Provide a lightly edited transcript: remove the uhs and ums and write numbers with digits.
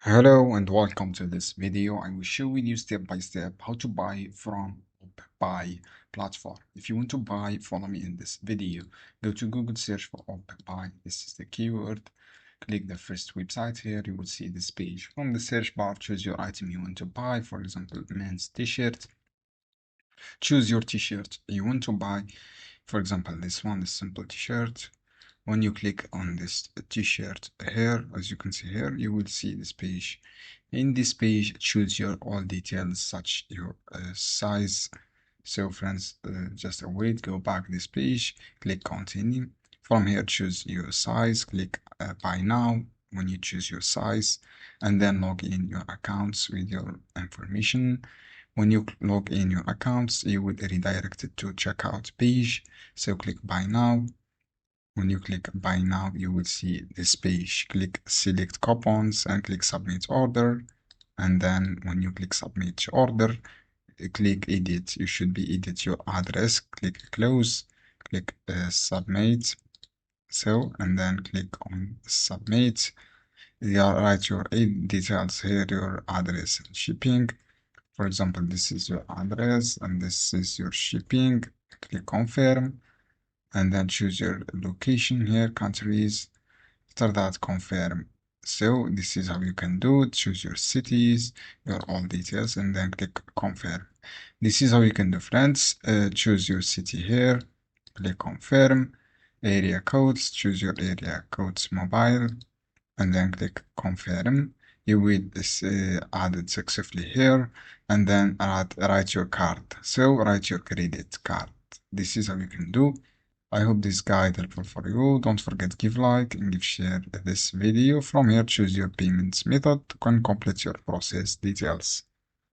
Hello and welcome to this video. I will show you step by step how to buy from Oopbuy platform. If you want to buy, follow me in this video. Go to Google, search for Oopbuy. This is the keyword. Click the first website here. You will see this page. From the search bar, choose your item you want to buy. For example, men's t-shirt. Choose your t-shirt you want to buy. For example, this one, this simple t-shirt. When you click on this t-shirt here, as you can see here, you will see this page. In this page, choose your all details such your size. So friends, just wait, go back this page, click continue. From here, choose your size, click buy now when you choose your size, and then log in your accounts with your information. When you log in your accounts, you will redirect it to checkout page. So click buy now. When you click buy now, you will see this page. Click select coupons and click submit order. And then when you click submit order, click edit. You should be edit your address. Click close, click submit. So, and then click on submit. You write your details here, your address and shipping. For example, this is your address and this is your shipping. Click confirm and then choose your location here, countries. After that, confirm. So this is how you can do it. Choose your cities, your all details, and then click confirm. This is how you can do, friends. Choose your city here, click confirm. Area codes, choose your area codes mobile, and then click confirm. You will add it successfully here, and then write your card. So write your credit card. This is how you can do. I hope this guide helpful for you. Don't forget give like and give share this video. From here choose your payments method to complete your process details.